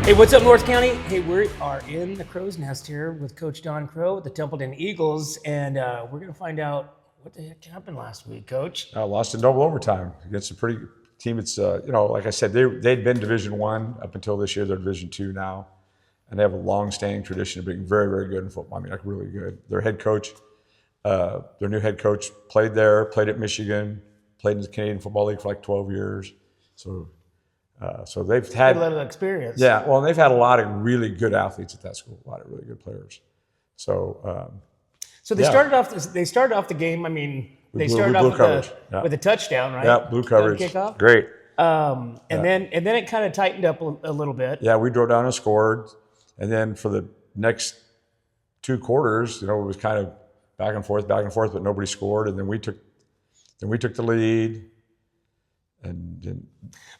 Hey, what's up, North County? Hey, we are in the Crow's Nest here with Coach Don Crow with the Templeton Eagles, and we're going to find out what the heck happened last week, Coach. Lost in double overtime against a pretty good team. It's like I said, they'd been Division I up until this year. They're Division II now, and they have a long-standing tradition of being very, very good in football. I mean, like really good. Their head coach, their new head coach, played there, played at Michigan, played in the Canadian Football League for like 12 years. So they've had a lot of experience. Yeah, well, they've had a lot of really good athletes at that school, a lot of really good players. So they started off. They started off the game. I mean, they started off with a touchdown, right? Yeah, blue coverage. Kickoff. Great. And then it kind of tightened up a little bit. Yeah, we drove down and scored, and then for the next two quarters, it was kind of back and forth, but nobody scored, and then we took the lead. And then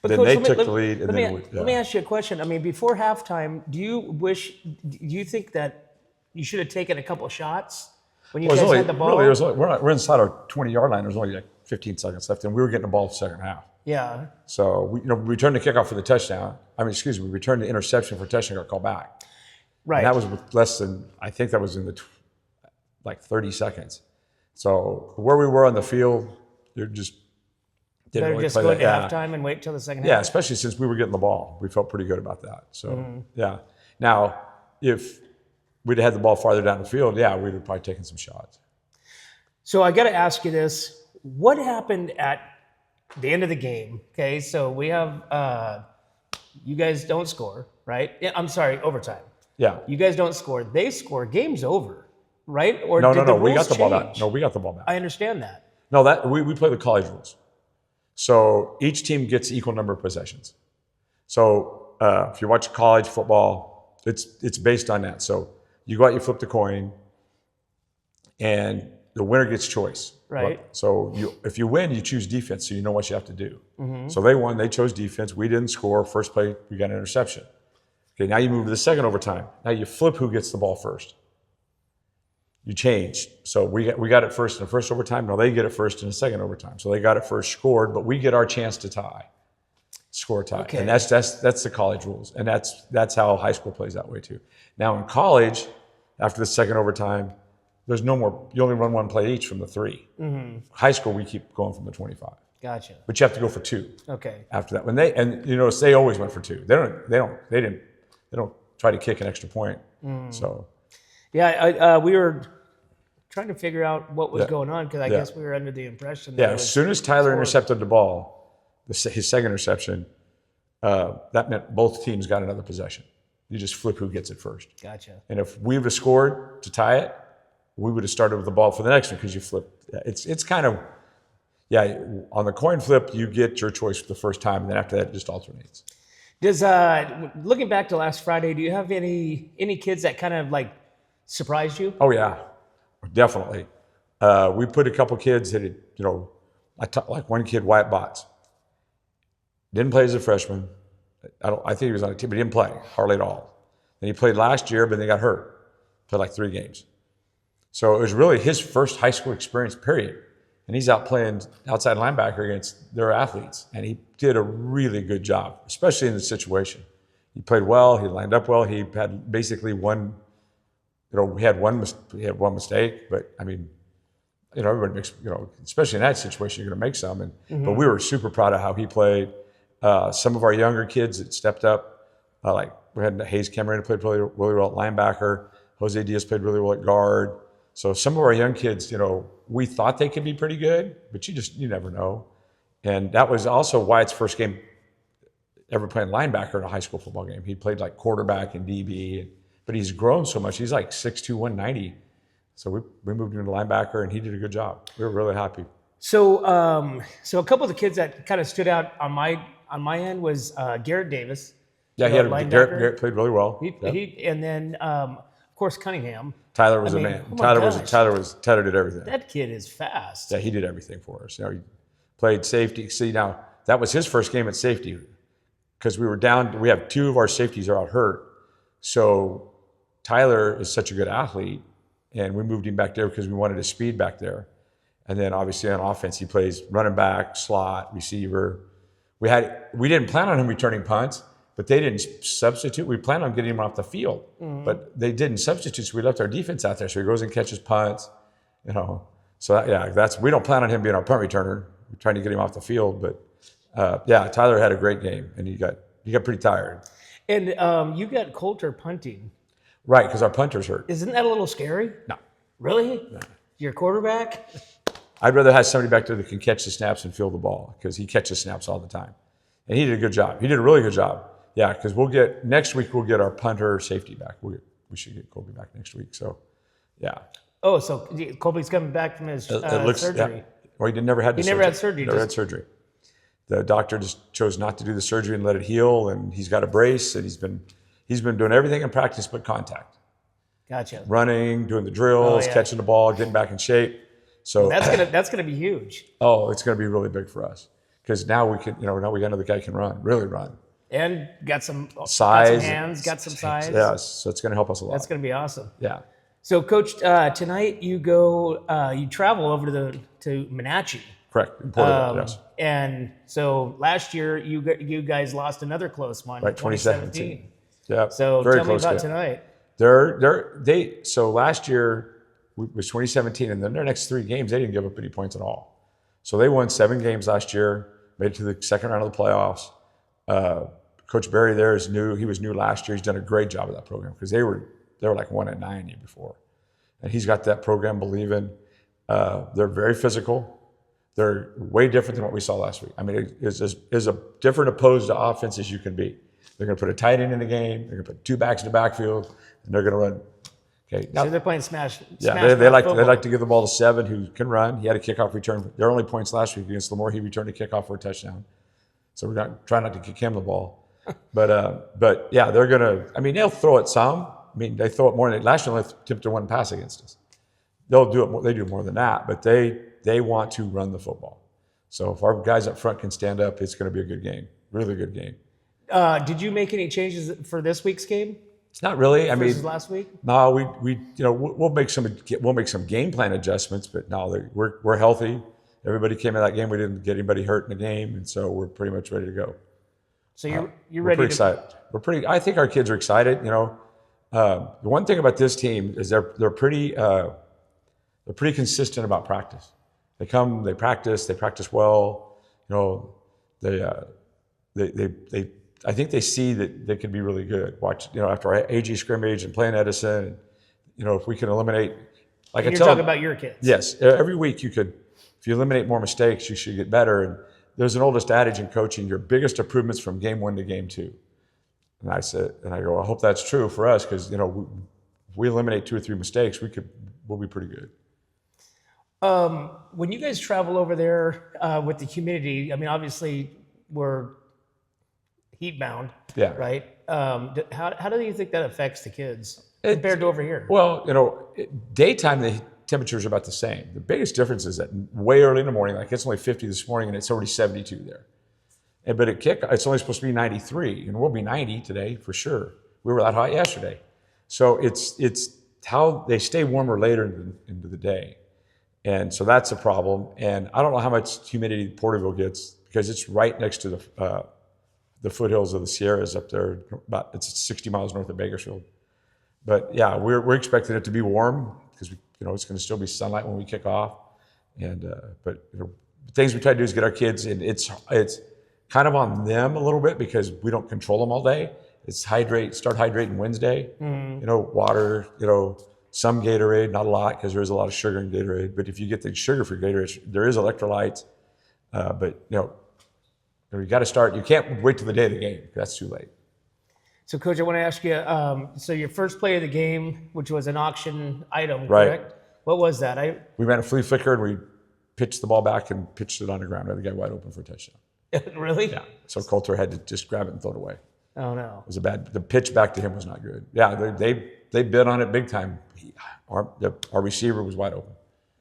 Coach, they took the lead. Let me ask you a question. I mean, before halftime, do you think that you should have taken a couple of shots when you guys had the ball? Really, we're inside our 20-yard line. There's only like 15 seconds left, and we were getting the ball the second half. Yeah. So we returned the kickoff for the touchdown. We returned the interception for a touchdown, got called back. Right. And that was with less than, I think that was in the 30 seconds. So where we were on the field, they're just. Better just go into halftime and wait till the second half? Yeah, especially since we were getting the ball. We felt pretty good about that. So, yeah. Now, if we'd had the ball farther down the field, we'd have probably taken some shots. So I got to ask you this. What happened at the end of the game? Okay, so we have, you guys don't score, right? I'm sorry, overtime. Yeah. You guys don't score. They score. Game's over, right? Or No, did the we got rules the ball back. change? No, we got the ball back. I understand that. No, we play the college rules. So each team gets equal number of possessions. So if you watch college football, it's based on that. So you go out, you flip the coin, and the winner gets choice. Right. So if you win, you choose defense, so you know what you have to do. Mm-hmm. So they won, they chose defense. We didn't score. First play, we got an interception. Okay, now you move to the second overtime. Now you flip who gets the ball first. You change. So we got it first in the first overtime. No, they get it first in the second overtime. So they got it first, scored, but we get our chance to score a tie. Okay. And that's the college rules. And that's how high school plays that way too. Now in college, after the second overtime, there's no more. You only run one play each from the 3. Mm-hmm. High school, we keep going from the 25. Gotcha. But you have to go for 2. Okay. After that, they always went for 2. They don't try to kick an extra point. So. Yeah, we were trying to figure out what was going on because I guess we were under the impression that as soon as Tyler intercepted the ball, his second interception, that meant both teams got another possession. You just flip who gets it first. Gotcha. And if we would have scored to tie it, we would have started with the ball for the next one because you flip. It's kind of, on the coin flip, you get your choice for the first time, and then after that, it just alternates. Does looking back to last Friday, do you have any kids that kind of like surprised you? Oh yeah, definitely. We put a couple kids that like one kid, Wyatt Botts, didn't play as a freshman. I think he was on a team, but he didn't play hardly at all. And he played last year, but then he got hurt. Played like 3 games. So it was really his first high school experience, period. And he's out playing outside linebacker against their athletes, and he did a really good job, especially in the situation. He played well. He lined up well. He had basically one. We had one mistake, but I mean, everybody makes, especially in that situation, you're going to make some. But we were super proud of how he played. Some of our younger kids that stepped up, like we had Hayes Cameron played really, really well at linebacker. Jose Diaz played really well at guard. So some of our young kids, we thought they could be pretty good, but you never know. And that was also Wyatt's first game ever playing linebacker in a high school football game. He played like quarterback and DB. But he's grown so much. He's like 6'2", 190. So we moved him to linebacker, and he did a good job. We were really happy. So a couple of the kids that kind of stood out on my end was Garrett Davis. Yeah, Garrett played really well. And then of course Cunningham. Tyler was a man. Tyler did everything. That kid is fast. Yeah, he did everything for us. He played safety. See, now that was his first game at safety because we were down. We have 2 of our safeties are out hurt. So Tyler is such a good athlete, and we moved him back there because we wanted his speed back there. And then obviously on offense, he plays running back, slot, receiver. We didn't plan on him returning punts, but they didn't substitute. We planned on getting him off the field, but they didn't substitute. So we left our defense out there. So he goes and catches punts, you know. So we don't plan on him being our punt returner. We're trying to get him off the field, but Tyler had a great game, and he got pretty tired. And you got Coulter punting. Right, because our punter's hurt. Isn't that a little scary? No. Really? No. Your quarterback? I'd rather have somebody back there that can catch the snaps and field the ball, because he catches snaps all the time. And he did a good job. He did a really good job. Yeah, because next week we'll get our punter safety back. We should get Colby back next week. So, yeah. Oh, so Colby's coming back from his surgery. Yeah. Well, he never had surgery. Never had surgery. The doctor just chose not to do the surgery and let it heal, and he's got a brace, and he's been doing everything in practice but contact. Gotcha. Running, doing the drills, catching the ball, getting back in shape. So that's gonna be huge. Oh, it's gonna be really big for us, because now we got another guy can really run. And got some size, got some hands, got some size. Yes, so it's gonna help us a lot. That's gonna be awesome. Yeah. So, Coach, tonight you travel over to Monache. Correct. In Portugal, yes. And so last year you guys lost another close one. Right, 2017. Yeah. So very tell me close about game. tonight. So last year was 2017, and then their next 3 games they didn't give up any points at all. So they won 7 games last year, made it to the second round of the playoffs. Coach Barry there is new. He was new last year. He's done a great job of that program, because they were like 1-9 year before, and he's got that program believing. They're very physical. They're way different than what we saw last week. I mean, it's as different opposed to offense as you can be. They're going to put a tight end in the game. They're going to put 2 backs in the backfield, and they're going to run. Okay. Now, so they're playing smash. Yeah, they like to give the ball to 7 who can run. He had a kickoff return. Their only points last week against Lamore, he returned a kickoff for a touchdown. So we're trying not to kick him the ball. But yeah, they're going to. I mean, they'll throw it some. I mean, they throw it more than last year. They attempted 1 pass against us. They'll do it more. They do more than that, but they want to run the football. So if our guys up front can stand up, it's going to be a good game. Really good game. Did you make any changes for this week's game? It's not really. Versus last week? No, we'll make some game plan adjustments, but no, we're healthy. Everybody came in that game. We didn't get anybody hurt in the game, and so we're pretty much ready to go. So you're ready. We're pretty excited. I think our kids are excited. The one thing about this team is they're pretty consistent about practice. They come, they practice well. I think they see that they can be really good. Watch, after our AG scrimmage and playing Edison, and, if we can eliminate, like you're talking about your kids. Yes, every week if you eliminate more mistakes, you should get better. And there's an oldest adage in coaching: your biggest improvements from game 1 to game 2. And I go, I hope that's true for us, because if we eliminate 2 or 3 mistakes, we'll be pretty good. When you guys travel over there with the humidity, I mean, obviously we're heat bound, right? How do you think that affects the kids compared to over here? Well, daytime the temperatures are about the same. The biggest difference is that way early in the morning, like it's only 50 this morning, and it's already 72 there. But at kick, it's only supposed to be 93, and we'll be 90 today for sure. We were that hot yesterday. So it's how they stay warmer later into the day. And so that's a problem. And I don't know how much humidity Porterville gets, because it's right next to the foothills of the Sierras up there. It's 60 miles north of Bakersfield. But yeah, we're expecting it to be warm, because it's going to still be sunlight when we kick off. And but the things we try to do is get our kids, and it's kind of on them a little bit, because we don't control them all day. It's start hydrating Wednesday. Water, some Gatorade, not a lot, because there is a lot of sugar in Gatorade. But if you get the sugar-free Gatorade, there is electrolytes. But you got to start. You can't wait till the day of the game. That's too late. So, Coach, I want to ask you. So, your first play of the game, which was an auction item, correct? Right. What was that? We ran a flea flicker, and we pitched the ball back and pitched it on the ground. We had the guy wide open for a touchdown. Really? Yeah. So Coulter had to just grab it and throw it away. Oh no. It was the pitch back to him was not good. Yeah, they bid on it big time. Our receiver was wide open.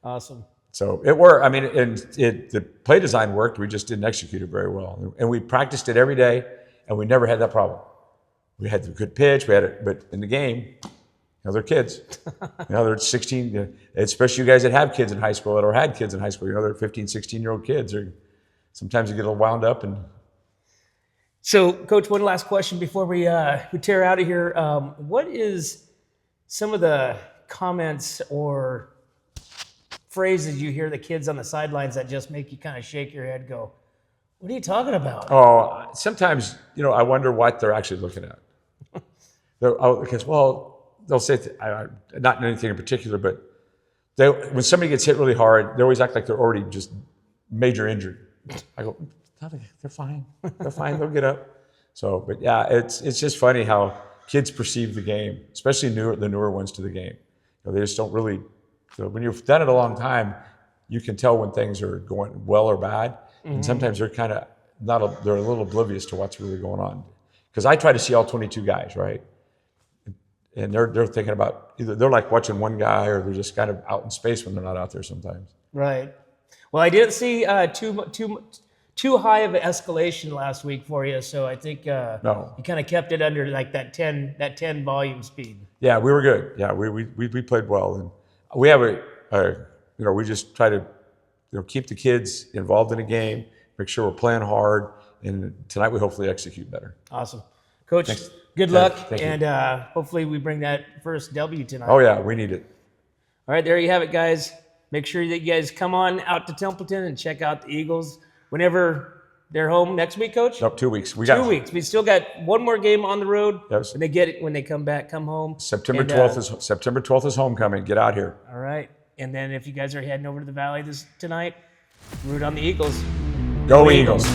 Awesome. So it worked. I mean, the play design worked. We just didn't execute it very well. And we practiced it every day, and we never had that problem. We had the good pitch. We had it, but in the game, they're kids. They're 16. Especially you guys that have kids in high school or had kids in high school. They're 15, 16-year-old kids. Sometimes you get a little wound up and. So, Coach, one last question before we tear out of here. What is some of the comments or phrases you hear the kids on the sidelines that just make you kind of shake your head, go, "What are you talking about?" Oh, sometimes, I wonder what they're actually looking at. Because, they'll say, not anything in particular, but when somebody gets hit really hard, they always act like they're already just major injured. I go, "No, they're fine. They're fine. They'll get up." So, but yeah, it's just funny how kids perceive the game, especially the newer ones to the game. They just don't really. So when you've done it a long time, you can tell when things are going well or bad, and sometimes they're kind of they're a little oblivious to what's really going on. Because I try to see all 22 guys, right? And they're thinking about either they're like watching one guy or they're just kind of out in space when they're not out there sometimes. Right. Well, I didn't see too high of an escalation last week for you, so I think No. you kind of kept it under like that 10 volume speed. Yeah, we were good. Yeah, we played well, and we have we just try to keep the kids involved in the game, make sure we're playing hard, and tonight we hopefully execute better. Awesome, Coach. Thanks. Good luck, Thank you. and hopefully we bring that first W tonight. Oh yeah, we need it. All right, there you have it, guys. Make sure that you guys come on out to Templeton and check out the Eagles whenever they're home next week, Coach. Nope, 2 weeks. 2 weeks. We still got one more game on the road. Yes. When they come home. September 12th is homecoming. Get out here. All right, and then if you guys are heading over to the Valley tonight, root on the Eagles. Go Eagles.